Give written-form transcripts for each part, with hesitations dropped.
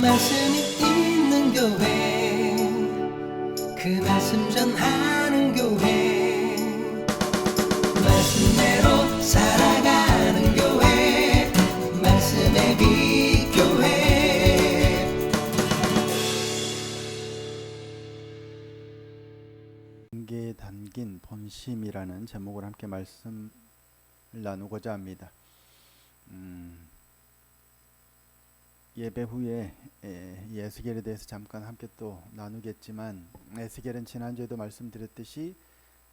말씀이 있는 교회, 그 말씀 전하는 교회, 말씀대로 살아가는 교회, 말씀의 빛 교회. 관계에 담긴 본심이라는 제목을 함께 말씀을 나누고자 합니다. 예배 후에 에스겔에 대해서 잠깐 함께 또 나누겠지만, 에스겔은 지난주에도 말씀드렸듯이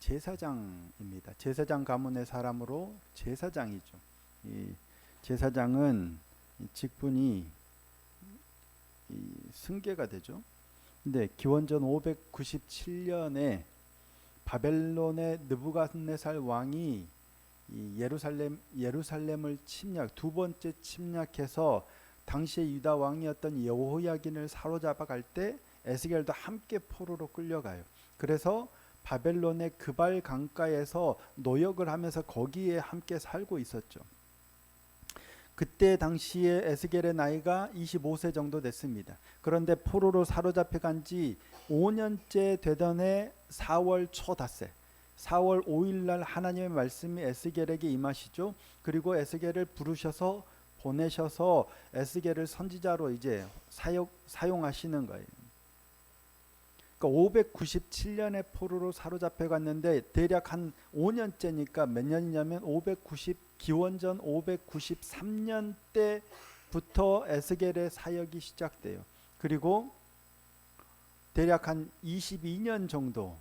제사장입니다. 제사장 가문의 사람으로 제사장이죠. 이 제사장은 직분이 승계가 되죠. 근데 기원전 597년에 바벨론의 느부갓네살 왕이 이 예루살렘을 두 번째 침략해서 당시의 유다 왕이었던 여호야긴을 사로잡아 갈 때 에스겔도 함께 포로로 끌려가요. 그래서 바벨론의 그발 강가에서 노역을 하면서 거기에 함께 살고 있었죠. 그때 당시에 에스겔의 나이가 25세 정도 됐습니다. 그런데 포로로 사로잡혀 간 지 5년째 되던 해 4월 초 닷새, 4월 5일 날 하나님의 말씀이 에스겔에게 임하시죠. 그리고 에스겔을 부르셔서 보내셔서 에스겔을 선지자로 이제 사용하시는 거예요. 그러니까 597년에 포로로 사로잡혀 갔는데 대략 한 5년째니까 몇 년이냐면 기원전 593년 때부터 에스겔의 사역이 시작돼요. 그리고 대략 한 22년 정도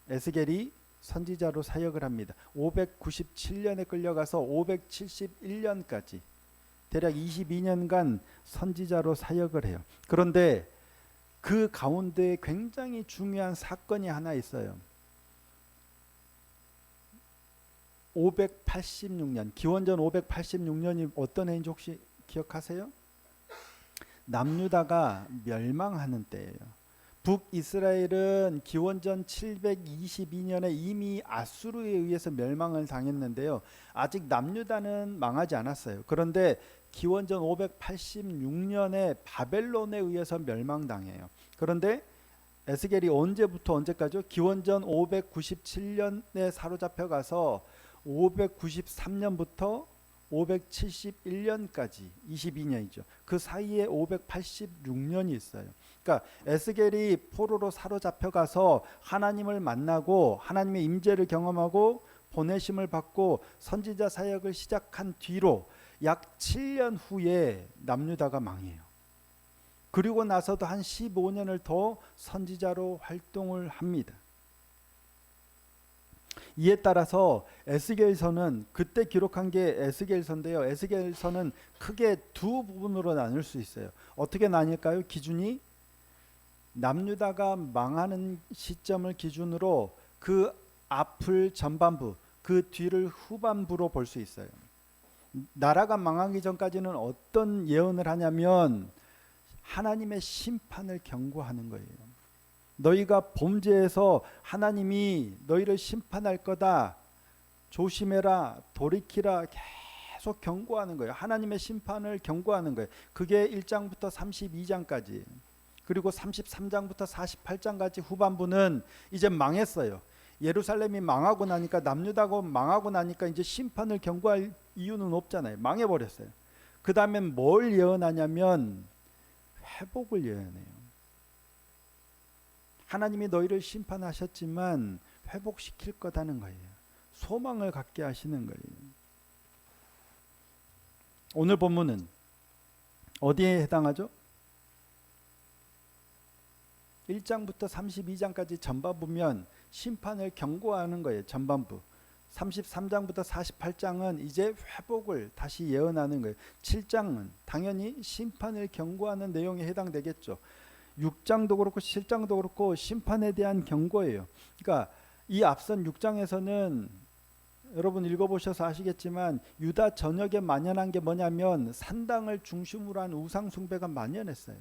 에스겔이 선지자로 사역을 합니다. 597년에 끌려가서 571년까지 대략 22년간 선지자로 사역을 해요. 그런데 그 가운데 굉장히 중요한 사건이 하나 있어요. 586년, 기원전 586년이 어떤 해인지 혹시 기억하세요? 남유다가 멸망하는 때예요. 북이스라엘은 기원전 722년에 이미 아수르에 의해서 멸망을 당했는데요. 아직 남유다는 망하지 않았어요. 그런데 기원전 586년에 바벨론에 의해서 멸망당해요. 그런데 에스겔이 언제부터 언제까지요? 기원전 597년에 사로잡혀 가서 593년부터 571년까지 22년이죠. 그 사이에 586년이 있어요. 그러니까 에스겔이 포로로 사로잡혀 가서 하나님을 만나고 하나님의 임재를 경험하고 보내심을 받고 선지자 사역을 시작한 뒤로 약 7년 후에 남유다가 망해요. 그리고 나서도 한 15년을 더 선지자로 활동을 합니다. 이에 따라서 에스겔서는 그때 기록한 게 에스겔서인데요. 에스겔서는 크게 두 부분으로 나눌 수 있어요. 어떻게 나뉠까요? 기준이 남유다가 망하는 시점을 기준으로 그 앞을 전반부, 그 뒤를 후반부로 볼 수 있어요. 나라가 망하기 전까지는 어떤 예언을 하냐면 하나님의 심판을 경고하는 거예요. 너희가 범죄해서 하나님이 너희를 심판할 거다. 조심해라. 돌이키라. 계속 경고하는 거예요. 하나님의 심판을 경고하는 거예요. 그게 1장부터 32장까지. 그리고 33장부터 48장까지 후반부는 이제 망했어요. 예루살렘이 망하고 나니까 남유다가 망하고 나니까 이제 심판을 경고할 이유는 없잖아요. 망해버렸어요. 그 다음에 뭘 예언하냐면 회복을 예언해요. 하나님이 너희를 심판하셨지만 회복시킬 거다는 거예요. 소망을 갖게 하시는 거예요. 오늘 본문은 어디에 해당하죠? 1장부터 32장까지 전반부면 심판을 경고하는 거예요. 전반부. 33장부터 48장은 이제 회복을 다시 예언하는 거예요. 7장은 당연히 심판을 경고하는 내용에 해당되겠죠. 6장도 그렇고 7장도 그렇고 심판에 대한 경고예요. 그러니까 이 앞선 6장에서는 여러분 읽어보셔서 아시겠지만 유다 전역에 만연한 게 뭐냐면 산당을 중심으로 한 우상 숭배가 만연했어요.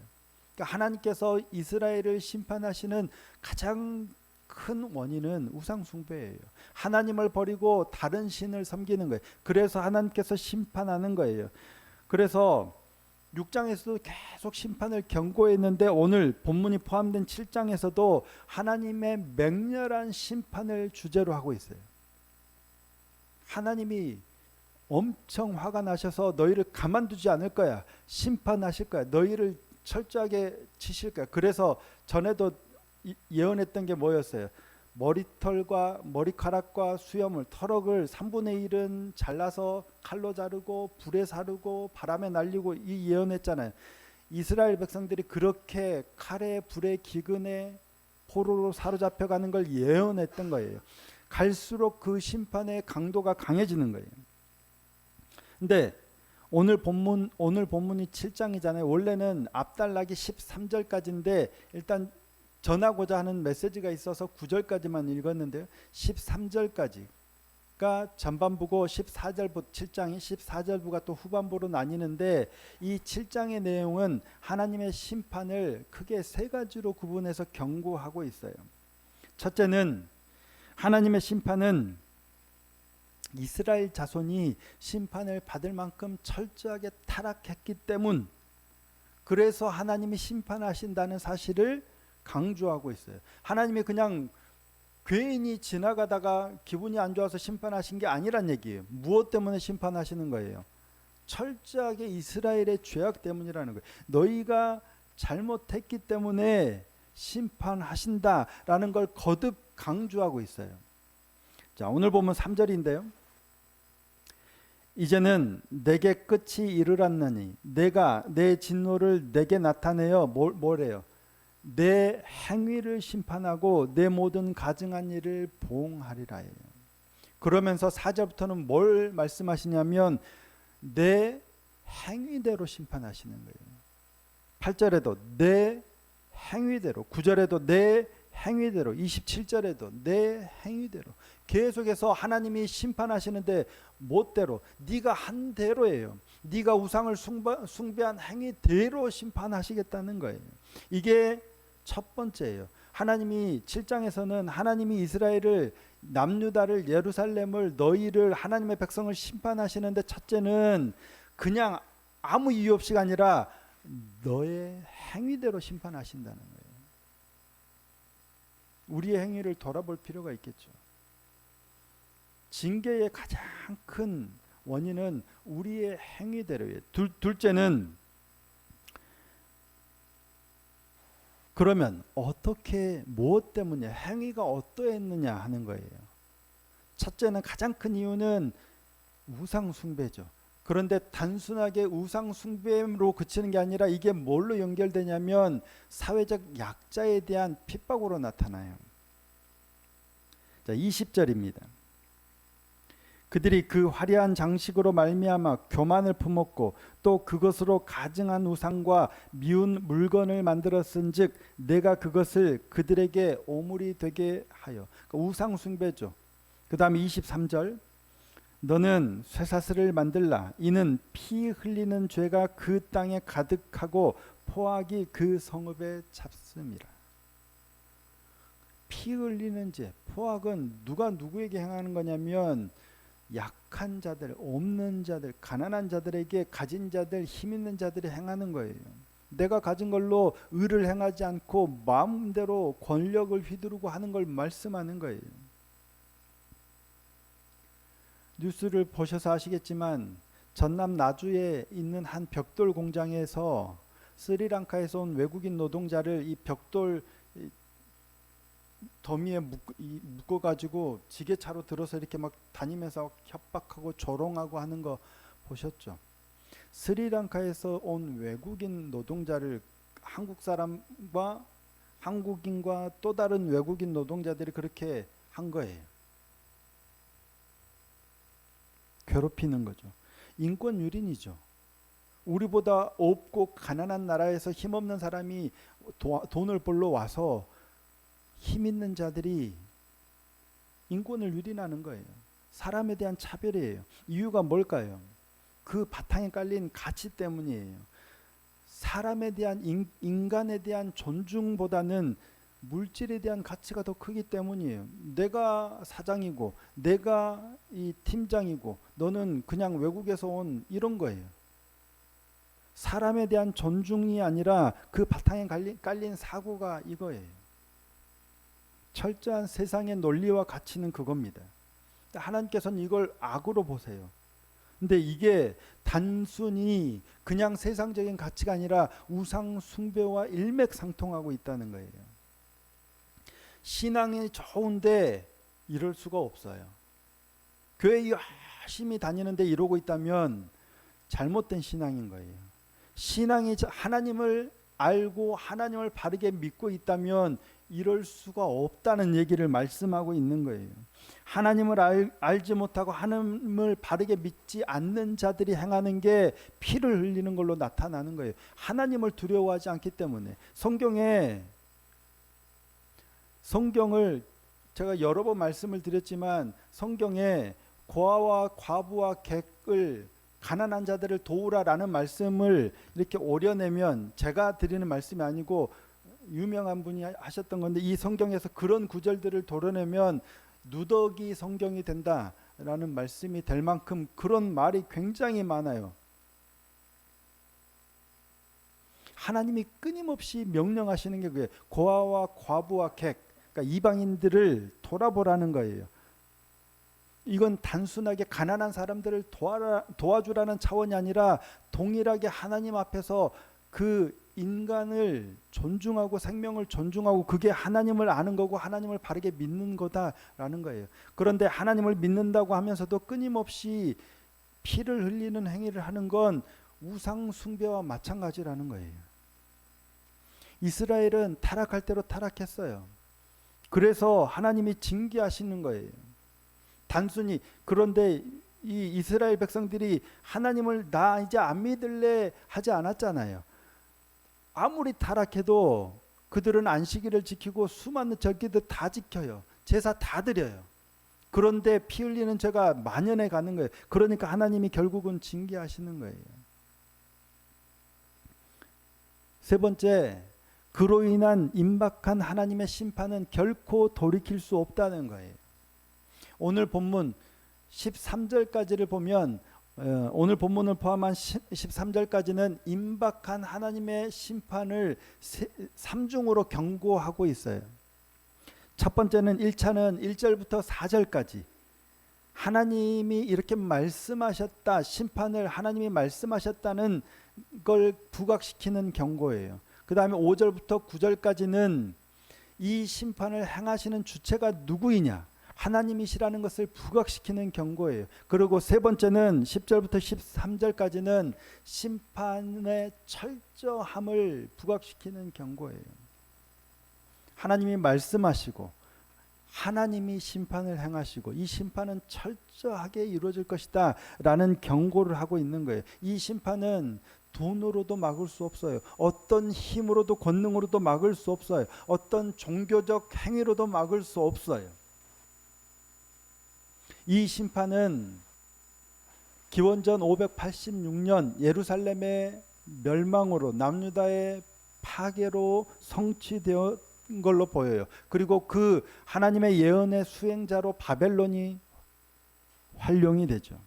그러니까 하나님께서 이스라엘을 심판하시는 가장 큰 원인은 우상 숭배예요. 하나님을 버리고 다른 신을 섬기는 거예요. 그래서 하나님께서 심판하는 거예요. 그래서 6장에서도 계속 심판을 경고했는데 오늘 본문이 포함된 7장에서도 하나님의 맹렬한 심판을 주제로 하고 있어요. 하나님이 엄청 화가 나셔서 너희를 가만두지 않을 거야. 심판하실 거야. 너희를 철저하게 치실 거야. 그래서 전에도 예언했던 게 뭐였어요? 머리털과 머리카락과 수염을, 털럭을 3분의 1은 잘라서 칼로 자르고 불에 사르고 바람에 날리고, 이 예언했잖아요. 이스라엘 백성들이 그렇게 칼에 불에 기근에 포로로 사로잡혀가는 걸 예언했던 거예요. 갈수록 그 심판의 강도가 강해지는 거예요. 근데 오늘 본문이 7장이잖아요. 원래는 앞달락이 13절까지인데 일단 전하고자 하는 메시지가 있어서 9절까지만 읽었는데요. 13절까지가 전반부고 14절부터 7장이 14절부가 또 후반부로 나뉘는데, 이 7장의 내용은 하나님의 심판을 크게 세 가지로 구분해서 경고하고 있어요. 첫째는 하나님의 심판은 이스라엘 자손이 심판을 받을 만큼 철저하게 타락했기 때문, 그래서 하나님이 심판하신다는 사실을 강조하고 있어요. 하나님이 그냥 괜히 지나가다가 기분이 안 좋아서 심판하신 게 아니란 얘기예요. 무엇 때문에 심판하시는 거예요? 철저하게 이스라엘의 죄악 때문이라는 거예요. 너희가 잘못했기 때문에 심판하신다라는 걸 거듭 강조하고 있어요. 자, 오늘 보면 3절인데요. 이제는 내게 끝이 이르렀느니 내가 내 진노를 내게 나타내어 뭐래요? 내 행위를 심판하고 내 모든 가증한 일을 보응하리라예요. 그러면서 4절부터는 뭘 말씀하시냐면 내 행위대로 심판하시는 거예요. 8절에도 내 행위대로, 9절에도 내 행위대로, 27절에도 내 행위대로, 계속해서 하나님이 심판하시는데 멋대로, 네가 한 대로예요. 네가 우상을 숭배한 행위대로 심판하시겠다는 거예요. 이게 첫 번째예요. 하나님이 7장에서는 하나님이 이스라엘을, 남유다를, 예루살렘을, 너희를, 하나님의 백성을 심판하시는데 첫째는 그냥 아무 이유 없이가 아니라 너의 행위대로 심판하신다는 거예요. 우리의 행위를 돌아볼 필요가 있겠죠. 징계의 가장 큰 원인은 우리의 행위대로예요. 둘째는 그러면 어떻게, 무엇 때문에, 행위가 어떠했느냐 하는 거예요. 첫째는, 가장 큰 이유는 우상 숭배죠. 그런데 단순하게 우상 숭배로 그치는 게 아니라 이게 뭘로 연결되냐면 사회적 약자에 대한 핍박으로 나타나요. 자, 20절입니다. 그들이 그 화려한 장식으로 말미암아 교만을 품었고 또 그것으로 가증한 우상과 미운 물건을 만들었은즉 내가 그것을 그들에게 오물이 되게 하여. 그러니까 우상 숭배죠. 그 다음에 23절, 너는 쇠사슬을 만들라. 이는 피 흘리는 죄가 그 땅에 가득하고 포악이 그 성읍에 찼음이라. 피 흘리는 죄, 포악은 누가 누구에게 행하는 거냐면 약한 자들, 없는 자들, 가난한 자들에게, 가진 자들, 힘 있는 자들이 행하는 거예요. 내가 가진 걸로 의를 행하지 않고 마음대로 권력을 휘두르고 하는 걸 말씀하는 거예요. 뉴스를 보셔서 아시겠지만 전남 나주에 있는 한 벽돌 공장에서 스리랑카에서 온 외국인 노동자를 이 벽돌 더미에 묶어가지고 지게차로 들어서 이렇게 막 다니면서 협박하고 조롱하고 하는 거 보셨죠? 스리랑카에서 온 외국인 노동자를 한국 사람과 한국인과 또 다른 외국인 노동자들이 그렇게 한 거예요. 괴롭히는 거죠. 인권 유린이죠. 우리보다 없고 가난한 나라에서 힘없는 사람이 돈을 벌러 와서 힘 있는 자들이 인권을 유린하는 거예요. 사람에 대한 차별이에요. 이유가 뭘까요? 그 바탕에 깔린 가치 때문이에요. 사람에 대한 인간에 대한 존중보다는 물질에 대한 가치가 더 크기 때문이에요. 내가 사장이고 내가 이 팀장이고 너는 그냥 외국에서 온, 이런 거예요. 사람에 대한 존중이 아니라 그 바탕에 깔린 사고가 이거예요. 철저한 세상의 논리와 가치는 그겁니다. 하나님께서는 이걸 악으로 보세요. 근데 이게 단순히 그냥 세상적인 가치가 아니라 우상 숭배와 일맥상통하고 있다는 거예요. 신앙이 좋은데 이럴 수가 없어요. 교회 열심히 다니는데 이러고 있다면 잘못된 신앙인 거예요. 신앙이 하나님을 알고 하나님을 바르게 믿고 있다면 이럴 수가 없다는 얘기를 말씀하고 있는 거예요. 하나님을 알지 못하고 하나님을 바르게 믿지 않는 자들이 행하는 게 피를 흘리는 걸로 나타나는 거예요. 하나님을 두려워하지 않기 때문에. 성경을 제가 여러 번 말씀을 드렸지만 성경에 고아와 과부와 객을 가난한 자들을 도우라라는 말씀을 이렇게 오려내면, 제가 드리는 말씀이 아니고 유명한 분이 하셨던 건데, 이 성경에서 그런 구절들을 도려내면 누더기 성경이 된다라는 말씀이 될 만큼 그런 말이 굉장히 많아요. 하나님이 끊임없이 명령하시는 게 그게 고아와 과부와 객, 그러니까 이방인들을 돌아보라는 거예요. 이건 단순하게 가난한 사람들을 도와주라는 차원이 아니라 동일하게 하나님 앞에서 그 인간을 존중하고 생명을 존중하고 그게 하나님을 아는 거고 하나님을 바르게 믿는 거다라는 거예요. 그런데 하나님을 믿는다고 하면서도 끊임없이 피를 흘리는 행위를 하는 건 우상 숭배와 마찬가지라는 거예요. 이스라엘은 타락할 대로 타락했어요. 그래서 하나님이 징계하시는 거예요. 단순히. 그런데 이 이스라엘 백성들이 하나님을 나 이제 안 믿을래 하지 않았잖아요. 아무리 타락해도 그들은 안식일을 지키고 수많은 절기들 다 지켜요. 제사 다 드려요. 그런데 피 흘리는 죄가 만연해 가는 거예요. 그러니까 하나님이 결국은 징계하시는 거예요. 세 번째, 그로 인한 임박한 하나님의 심판은 결코 돌이킬 수 없다는 거예요. 오늘 본문 13절까지를 보면, 오늘 본문을 포함한 13절까지는 임박한 하나님의 심판을 3중으로 경고하고 있어요. 첫 번째는 1차는 1절부터 4절까지 하나님이 이렇게 말씀하셨다, 심판을 하나님이 말씀하셨다는 걸 부각시키는 경고예요. 그 다음에 5절부터 9절까지는 이 심판을 행하시는 주체가 누구이냐, 하나님이시라는 것을 부각시키는 경고예요. 그리고 세 번째는 10절부터 13절까지는 심판의 철저함을 부각시키는 경고예요. 하나님이 말씀하시고 하나님이 심판을 행하시고 이 심판은 철저하게 이루어질 것이다 라는 경고를 하고 있는 거예요. 이 심판은 돈으로도 막을 수 없어요. 어떤 힘으로도 권능으로도 막을 수 없어요. 어떤 종교적 행위로도 막을 수 없어요. 이 심판은 기원전 586년 예루살렘의 멸망으로, 남유다의 파괴로 성취되었 걸로 보여요. 그리고 그 하나님의 예언의 수행자로 바벨론이 활용이 되죠.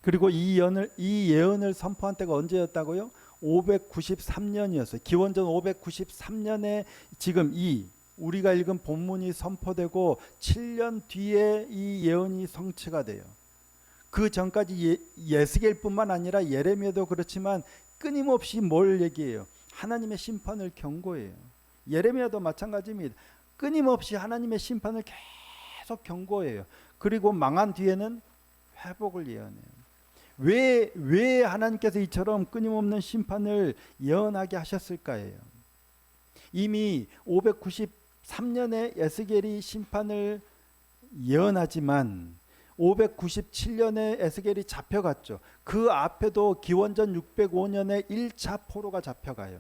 그리고 이 예언을 선포한 때가 언제였다고요? 593년이었어요. 기원전 593년에 지금 우리가 읽은 본문이 선포되고 7년 뒤에 이 예언이 성취가 돼요. 그 전까지 예스겔뿐만 아니라 예레미야도 그렇지만 끊임없이 뭘 얘기해요? 하나님의 심판을 경고해요. 예레미야도 마찬가지입니다. 끊임없이 하나님의 심판을 계속 경고해요. 그리고 망한 뒤에는 회복을 예언해요. 왜 하나님께서 이처럼 끊임없는 심판을 예언하게 하셨을까요? 이미 593년에 에스겔이 심판을 예언하지만 597년에 에스겔이 잡혀갔죠. 그 앞에도 기원전 605년에 1차 포로가 잡혀가요.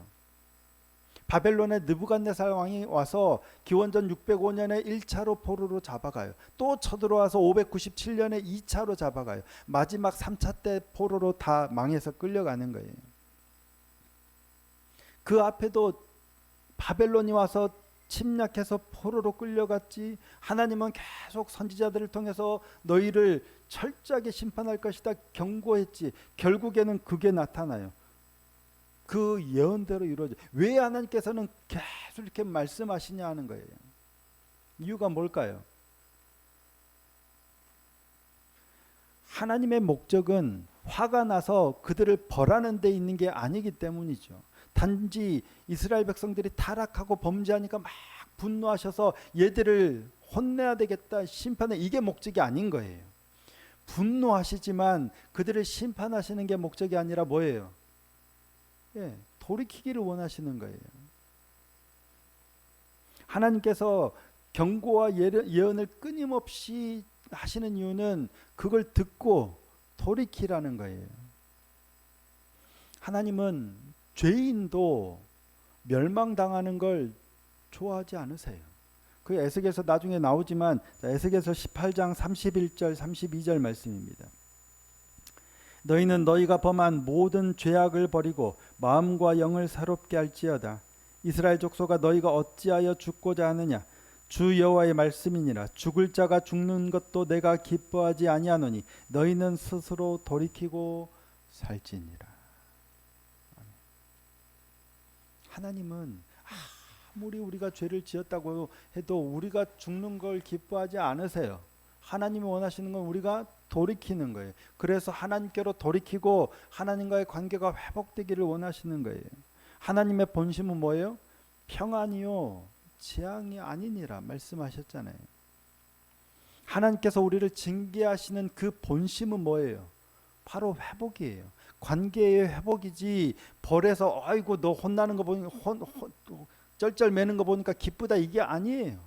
바벨론의 느부갓네살 왕이 와서 기원전 605년에 1차로 포로로 잡아가요. 또 쳐들어와서 597년에 2차로 잡아가요. 마지막 3차 때 포로로 다 망해서 끌려가는 거예요. 그 앞에도 바벨론이 와서 침략해서 포로로 끌려갔지. 하나님은 계속 선지자들을 통해서 너희를 철저하게 심판할 것이다 경고했지. 결국에는 그게 나타나요. 그 예언대로 이루어져. 왜 하나님께서는 계속 이렇게 말씀하시냐 하는 거예요. 이유가 뭘까요? 하나님의 목적은 화가 나서 그들을 벌하는 데 있는 게 아니기 때문이죠. 단지 이스라엘 백성들이 타락하고 범죄하니까 막 분노하셔서 얘들을 혼내야 되겠다, 심판해, 이게 목적이 아닌 거예요. 분노하시지만 그들을 심판하시는 게 목적이 아니라 뭐예요? 돌이키기를 원하시는 거예요. 하나님께서 경고와 예언을 끊임없이 하시는 이유는 그걸 듣고 돌이키라는 거예요. 하나님은 죄인도 멸망당하는 걸 좋아하지 않으세요. 그 에스겔서 나중에 나오지만 에스겔서 18장 31절 32절 말씀입니다. 너희는 너희가 범한 모든 죄악을 버리고 마음과 영을 새롭게 할지어다. 이스라엘 족속아 너희가 어찌하여 죽고자 하느냐. 주 여호와의 말씀이니라. 죽을 자가 죽는 것도 내가 기뻐하지 아니하노니 너희는 스스로 돌이키고 살지니라. 하나님은 아무리 우리가 죄를 지었다고 해도 우리가 죽는 걸 기뻐하지 않으세요. 하나님이 원하시는 건 우리가 돌이키는 거예요. 그래서 하나님께로 돌이키고 하나님과의 관계가 회복되기를 원하시는 거예요. 하나님의 본심은 뭐예요? 평안이요 재앙이 아니니라 말씀하셨잖아요. 하나님께서 우리를 징계하시는 그 본심은 뭐예요? 바로 회복이에요. 관계의 회복이지 벌에서 아이고 너 혼나는 거 보니 쩔쩔매는 거 보니까 기쁘다 이게 아니에요.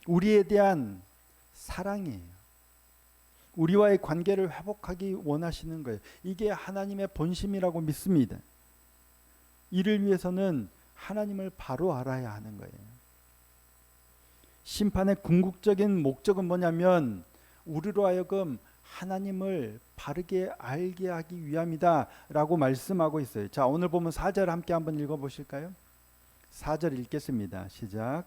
우리에 대한 사랑이에요. 우리와의 관계를 회복하기 원하시는 거예요. 이게 하나님의 본심이라고 믿습니다. 이를 위해서는 하나님을 바로 알아야 하는 거예요. 심판의 궁극적인 목적은 뭐냐면 우리로 하여금 하나님을 바르게 알게 하기 위함이다 라고 말씀하고 있어요. 자, 오늘 보면 4절 함께 한번 읽어보실까요? 4절 읽겠습니다. 시작.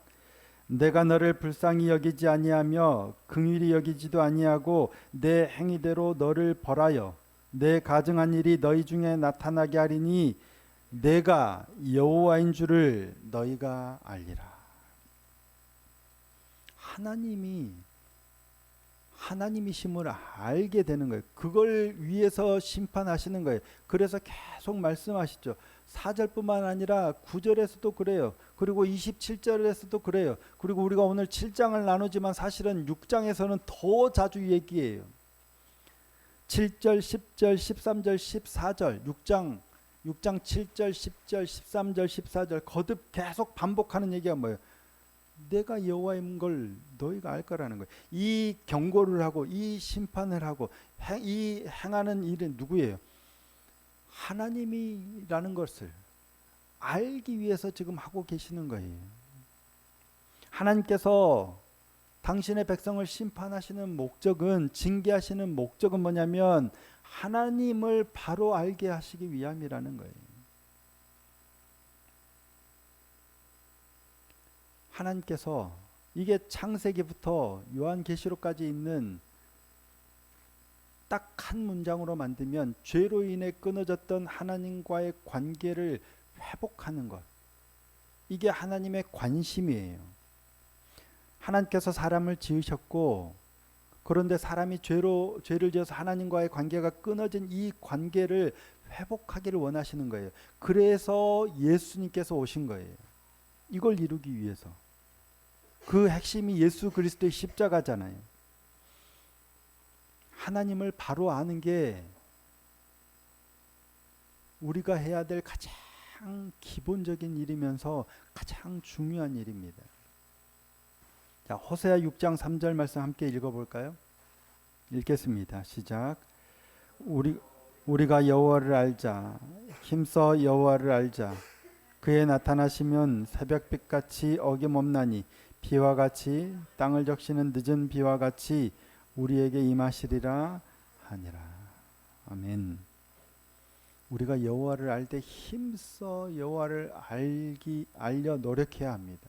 내가 너를 불쌍히 여기지 아니하며 긍휼히 여기지도 아니하고 내 행위대로 너를 벌하여 내 가증한 일이 너희 중에 나타나게 하리니 내가 여호와인 줄을 너희가 알리라. 하나님이심을 알게 되는 거예요. 그걸 위해서 심판하시는 거예요. 그래서 계속 말씀하시죠. 4절뿐만 아니라 9절에서도 그래요. 그리고 27절에서도 그래요. 그리고 우리가 오늘 7장을 나누지만 사실은 6장에서는 더 자주 얘기해요. 7절, 10절, 13절, 14절, 6장 7절, 10절, 13절, 14절 거듭 계속 반복하는 얘기가 뭐예요? 내가 여호와인 걸 너희가 알 거라는 거예요. 이 경고를 하고 이 심판을 하고 이 행하는 일은 누구예요? 하나님이라는 것을 알기 위해서 지금 하고 계시는 거예요. 하나님께서 당신의 백성을 심판하시는 목적은, 징계하시는 목적은 뭐냐면 하나님을 바로 알게 하시기 위함이라는 거예요. 하나님께서 이게 창세기부터 요한계시록까지 있는 딱 한 문장으로 만들면 죄로 인해 끊어졌던 하나님과의 관계를 회복하는 것, 이게 하나님의 관심이에요. 하나님께서 사람을 지으셨고 그런데 사람이 죄를 지어서 하나님과의 관계가 끊어진 이 관계를 회복하기를 원하시는 거예요. 그래서 예수님께서 오신 거예요. 이걸 이루기 위해서. 그 핵심이 예수 그리스도의 십자가잖아요. 하나님을 바로 아는 게 우리가 해야 될 가장 기본적인 일이면서 가장 중요한 일입니다. 자, 호세아 6장 3절 말씀 함께 읽어볼까요? 읽겠습니다. 시작. 우리가 여호와를 알자. 힘써 여호와를 알자. 그의 나타나시면 새벽빛같이 어김없나니 비와 같이 땅을 적시는 늦은 비와 같이 우리에게 임하시리라 하니라. 아멘. 우리가 여호와를 알 때 힘써 여호와를 알려 노력해야 합니다.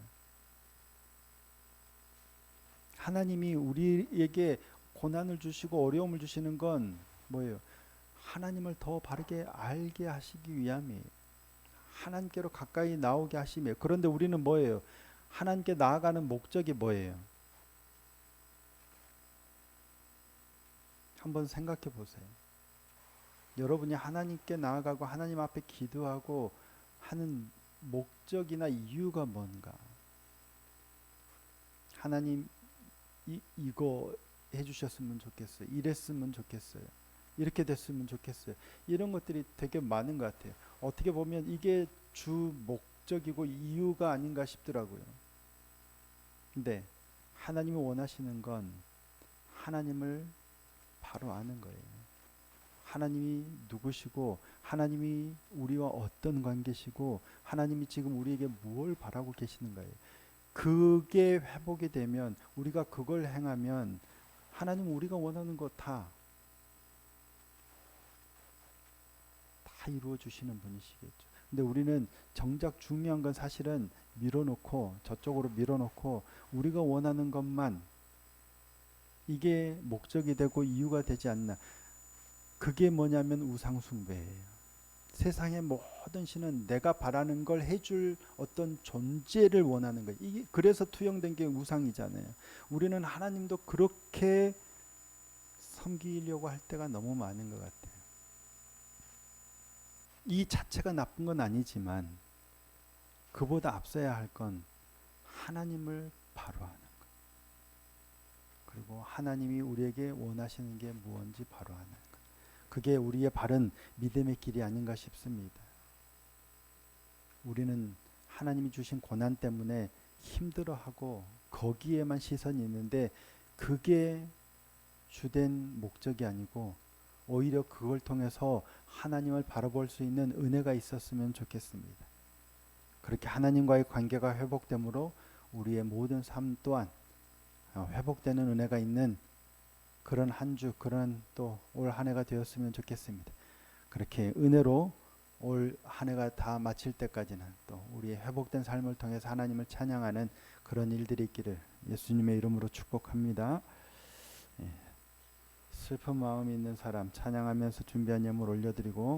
하나님이 우리에게 고난을 주시고 어려움을 주시는 건 뭐예요? 하나님을 더 바르게 알게 하시기 위함이에요. 하나님께로 가까이 나오게 하심이에요. 그런데 우리는 뭐예요? 하나님께 나아가는 목적이 뭐예요? 한번 생각해 보세요. 여러분이 하나님께 나아가고 하나님 앞에 기도하고 하는 목적이나 이유가 뭔가? 하나님 이거 해주셨으면 좋겠어요. 이랬으면 좋겠어요. 이렇게 됐으면 좋겠어요. 이런 것들이 되게 많은 것 같아요. 어떻게 보면 이게 주 목적이고 이유가 아닌가 싶더라고요. 근데 하나님이 원하시는 건 하나님을 바로 아는 거예요. 하나님이 누구시고 하나님이 우리와 어떤 관계시고 하나님이 지금 우리에게 무엇을 바라고 계시는 거예요. 그게 회복이 되면 우리가 그걸 행하면 하나님 우리가 원하는 거 다 이루어 주시는 분이시겠죠. 근데 우리는 정작 중요한 건 사실은 밀어놓고 저쪽으로 밀어놓고 우리가 원하는 것만 이게 목적이 되고 이유가 되지 않나. 그게 뭐냐면 우상숭배예요. 세상의 모든 신은 내가 바라는 걸 해줄 어떤 존재를 원하는 거예요. 이게 그래서 투영된 게 우상이잖아요. 우리는 하나님도 그렇게 섬기려고 할 때가 너무 많은 것 같아요. 이 자체가 나쁜 건 아니지만 그보다 앞서야 할 건 하나님을 바로 아는 것. 그리고 하나님이 우리에게 원하시는 게 무엇인지 바로 아는 것. 그게 우리의 바른 믿음의 길이 아닌가 싶습니다. 우리는 하나님이 주신 고난 때문에 힘들어하고 거기에만 시선이 있는데 그게 주된 목적이 아니고 오히려 그걸 통해서 하나님을 바라볼 수 있는 은혜가 있었으면 좋겠습니다. 그렇게 하나님과의 관계가 회복되므로 우리의 모든 삶 또한 회복되는 은혜가 있는 그런 한 주, 그런 또 올 한 해가 되었으면 좋겠습니다. 그렇게 은혜로 올 한 해가 다 마칠 때까지는 또 우리의 회복된 삶을 통해서 하나님을 찬양하는 그런 일들이 있기를 예수님의 이름으로 축복합니다. 슬픈 마음이 있는 사람 찬양하면서 준비한 예물 올려드리고